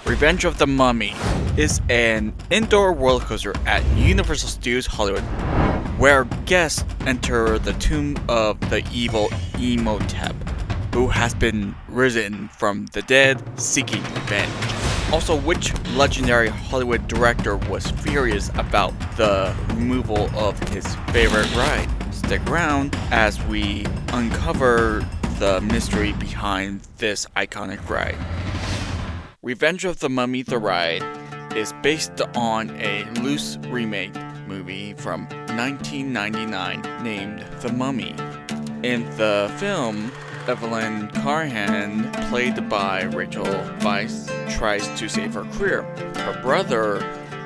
Revenge of the Mummy is an indoor roller coaster at Universal Studios Hollywood, where guests enter the tomb of the evil Imhotep, who has been risen from the dead, seeking revenge. Also, which legendary Hollywood director was furious about the removal of his favorite ride? Stick around as we uncover the mystery behind this iconic ride. Revenge of the Mummy the Ride is based on a loose remake movie from 1999 named The Mummy. In the film, Evelyn Carhan, played by Rachel Weisz, tries to save her career. Her brother,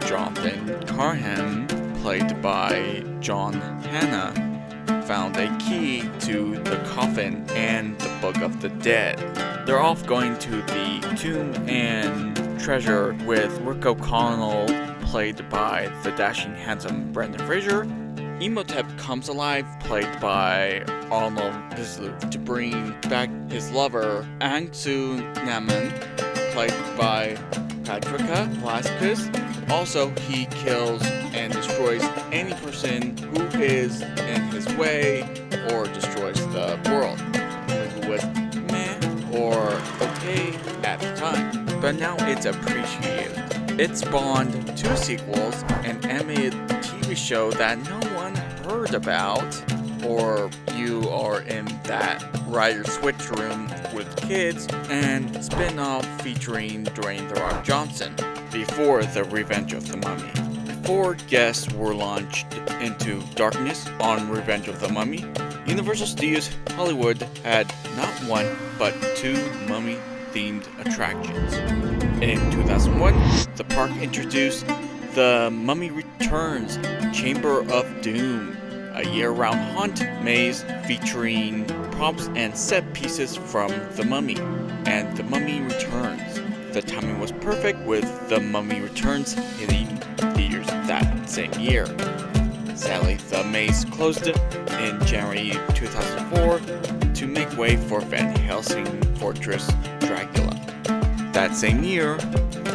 Jonathan Carhan, played by John Hannah, found a key to the coffin and the Book of the Dead. They're off going to the tomb and treasure with Rick O'Connell, played by the dashing handsome Brendan Fraser. Imhotep comes alive, played by Arnold Vosloo, to bring back his lover, Angsu Naman, played by Patricia Velasquez. Also, he kills and destroys any person who is in his way or destroys the world, who was meh or okay at the time, but now it's appreciated. It spawned 2 sequels, an animated TV show that no one heard about, or you are in that rider switch room with kids, and spin-off featuring Dwayne "The Rock" Johnson, before the Revenge of the Mummy. Before guests were launched into darkness on Revenge of the Mummy, Universal Studios Hollywood had not 1, but 2 mummy-themed attractions. In 2001, the park introduced The Mummy Returns Chamber of Doom, a year-round haunt maze featuring props and set pieces from The Mummy and The Mummy Returns. The timing was perfect, with The Mummy Returns hitting theaters that same year. Sadly, the maze closed in January 2004 to make way for Van Helsing Fortress Dracula. That same year,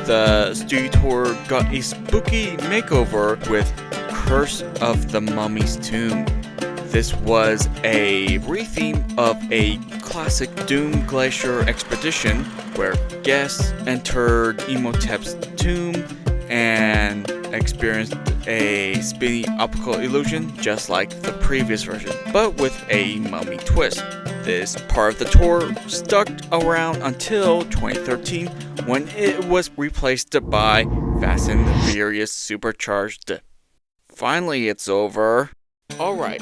the studio tour got a spooky makeover with Curse of the Mummy's Tomb. This was a retheme of a classic Doom Glacier expedition where guests entered Imhotep's tomb and experienced a spinny optical illusion just like the previous version, but with a mummy twist. This part of the tour stuck around until 2013, when it was replaced by Fast and the Furious Supercharged. Finally, it's over. Alright,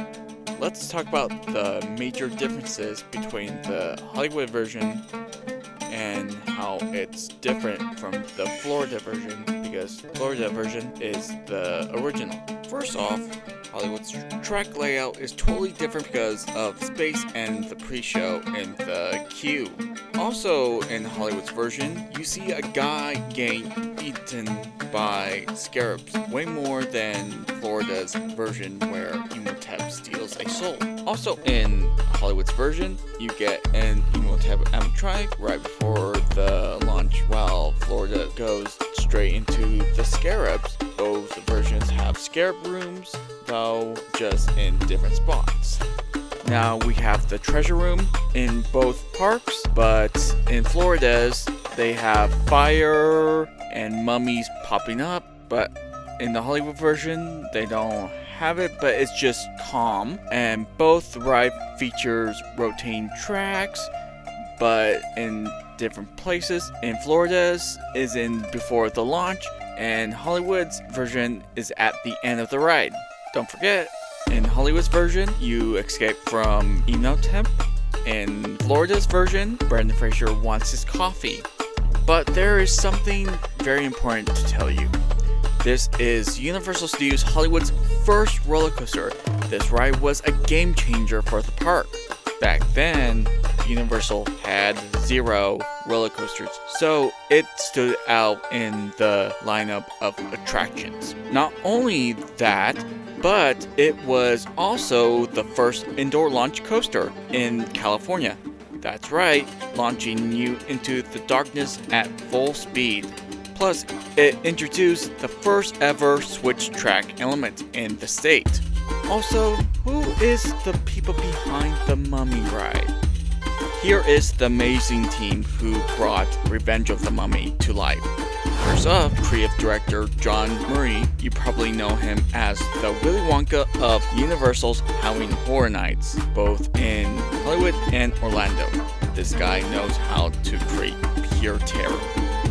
let's talk about the major differences between the Hollywood version and how it's different from the Florida version, because Florida version is the original. First off, Hollywood's track layout is totally different because of space and the pre-show in the queue. Also, in Hollywood's version, you see a guy getting eaten by scarabs, way more than Florida's version where Imhotep steals a soul. Also, in Hollywood's version, you get an Imhotep animatronic right before the launch, while Florida goes straight into the scarabs. Both versions have scarab rooms, though just in different spots. Now we have the treasure room in both parks, but in Florida's, they have fire and mummies popping up, but in the Hollywood version, they don't have it, but it's just calm. And both ride features rotating tracks, but in different places. In Florida's is in before the launch, and Hollywood's version is at the end of the ride. Don't forget, in Hollywood's version, you escape from Imhotep. In Florida's version, Brendan Fraser wants his coffee. But there is something very important to tell you. This is Universal Studios Hollywood's first roller coaster. This ride was a game changer for the park. Back then, Universal had 0 roller coasters, so it stood out in the lineup of attractions. Not only that, but it was also the first indoor launch coaster in California. That's right, launching you into the darkness at full speed. Plus, it introduced the first ever switch track element in the state. Also, who is the people behind the Mummy ride? Here is the amazing team who brought Revenge of the Mummy to life. First up, creative director John Murray. You probably know him as the Willy Wonka of Universal's Halloween Horror Nights, both in Hollywood and Orlando. This guy knows how to create pure terror.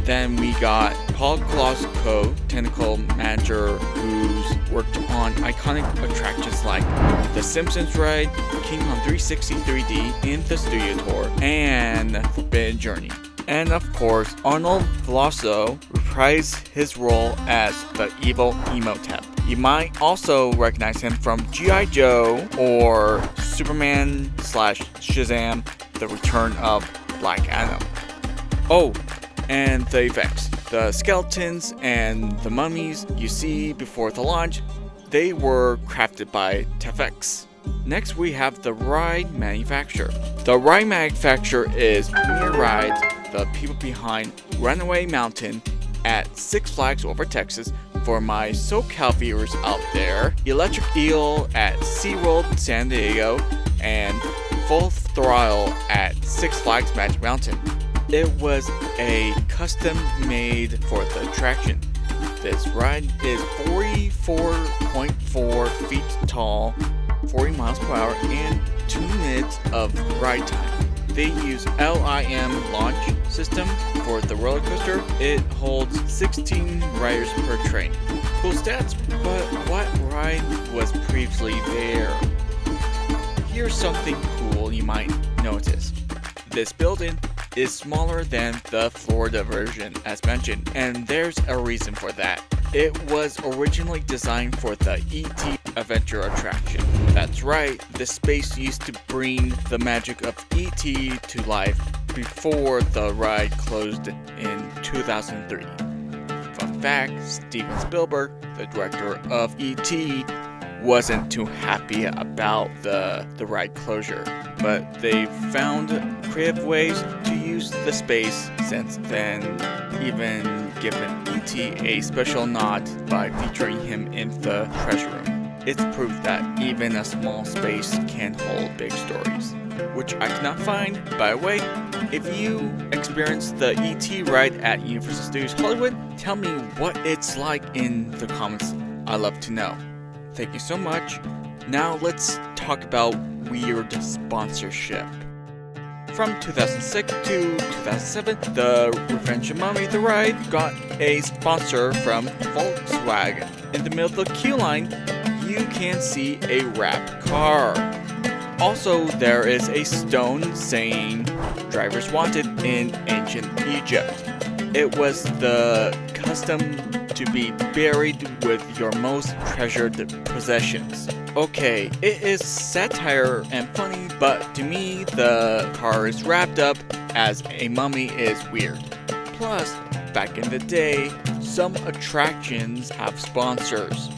Then we got Paul Klosko, technical manager who's worked on iconic attractions like The Simpsons Ride, King Kong 360 3D in the Studio Tour, and Forbidden Journey. And of course, Arnold Veloso reprised his role as the evil Emotep. You might also recognize him from G.I. Joe or Superman/Shazam, The Return of Black Adam. Oh, and the effects. The skeletons and the mummies you see before the launch, they were crafted by TFX. Next we have the ride manufacturer. The ride manufacturer is Premier Rides, the people behind Runaway Mountain at Six Flags Over Texas. For my SoCal viewers out there, Electric Eel at SeaWorld San Diego, and Full Throttle at Six Flags Magic Mountain. It was a custom made for the attraction. This ride is 44.4 feet tall, 40 miles per hour, and 2 minutes of ride time. They use LIM launch system for the roller coaster. It holds 16 riders per train. Cool stats, but what ride was previously there? Here's something cool you might notice. This building is smaller than the Florida version as mentioned, and there's a reason for that. It was originally designed for the E.T. Adventure attraction. That's right, this space used to bring the magic of E.T. to life before the ride closed in 2003. Fun fact, Steven Spielberg, the director of E.T., wasn't too happy about the ride closure, but they found creative ways to use the space since then, even given E.T. a special nod by featuring him in the treasure room. It's proof that even a small space can hold big stories, which I cannot find. By the way, if you experienced the E.T. ride at Universal Studios Hollywood, tell me what it's like in the comments. I'd love to know. Thank you so much. Now let's talk about weird sponsorship. From 2006 to 2007, the Revenge of the Mummy the ride got a sponsor from Volkswagen. In the middle of the queue line, you can see a wrapped car. Also, there is a stone saying "Drivers Wanted" in ancient Egypt. It was the custom to be buried with your most treasured possessions. Okay, it is satire and funny, but to me, the car is wrapped up as a mummy is weird. Plus, back in the day, some attractions have sponsors.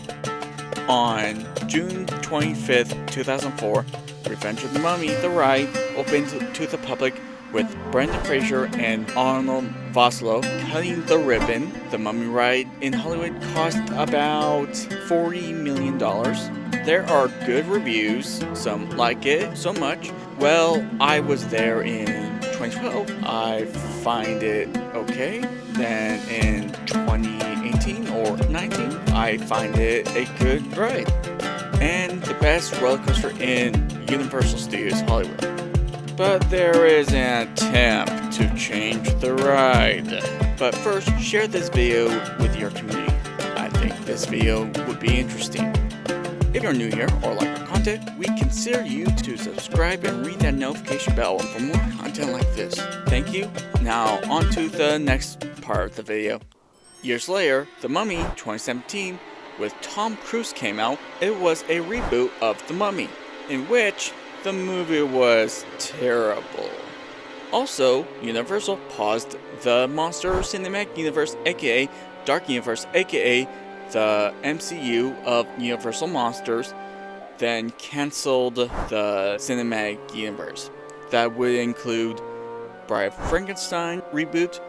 On June 25th, 2004, Revenge of the Mummy, the ride, opened to the public with Brendan Fraser and Arnold Vosloo cutting the ribbon. The Mummy ride in Hollywood cost about $40 million. There are good reviews, some like it so much. Well, I was there in 2012. I find it okay. Then in 2018 or 19, I find it a good ride. And the best roller coaster in Universal Studios Hollywood. But there is an attempt to change the ride. But first, share this video with your community. I think this video would be interesting. If you're new here or like our content, we consider you to subscribe and ring that notification bell for more content like this. Thank you. Now on to the next part of the video. Years later, The Mummy 2017 with Tom Cruise came out. It was a reboot of The Mummy, in which the movie was terrible. Also, Universal paused the Monster Cinematic Universe, aka Dark Universe, aka the MCU of Universal Monsters, then cancelled the Cinematic Universe. That would include Bride of Frankenstein reboot,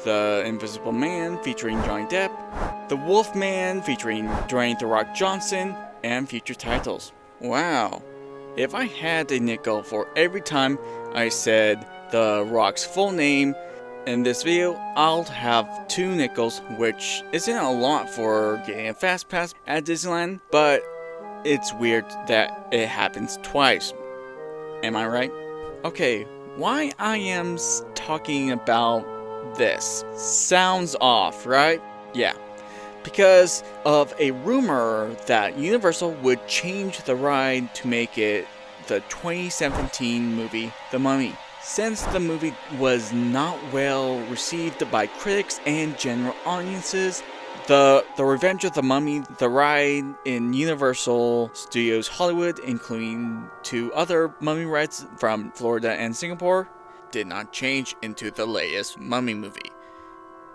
The Invisible Man featuring Johnny Depp, The Wolfman featuring Dwayne "The Rock" Johnson, and future titles. Wow. If I had a nickel for every time I said The Rock's full name in this video, I'll have 2 nickels, which isn't a lot for getting a fast pass at Disneyland, but it's weird that it happens twice. Am I right? Okay, why I am talking about this sounds off, right? Yeah. Because of a rumor that Universal would change the ride to make it the 2017 movie The Mummy. Since the movie was not well received by critics and general audiences, the Revenge of the Mummy, the ride in Universal Studios Hollywood, including 2 other mummy rides from Florida and Singapore, did not change into the latest Mummy movie.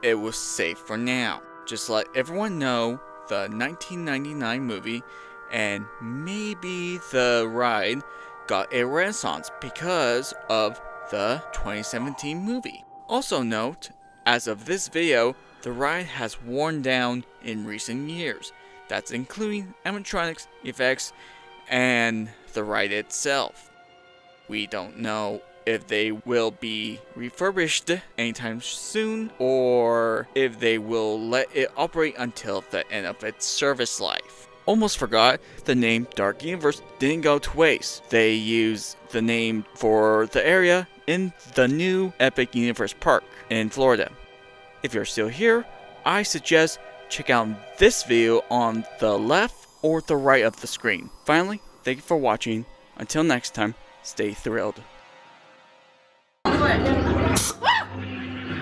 It was safe for now. Just let everyone know the 1999 movie and maybe the ride got a renaissance because of the 2017 movie. Also note, as of this video, the ride has worn down in recent years. That's including animatronics, effects, and the ride itself. We don't know if they will be refurbished anytime soon, or if they will let it operate until the end of its service life. Almost forgot, the name Dark Universe didn't go to waste. They used the name for the area in the new Epic Universe Park in Florida. If you're still here, I suggest check out this video on the left or the right of the screen. Finally, thank you for watching. Until next time, stay thrilled.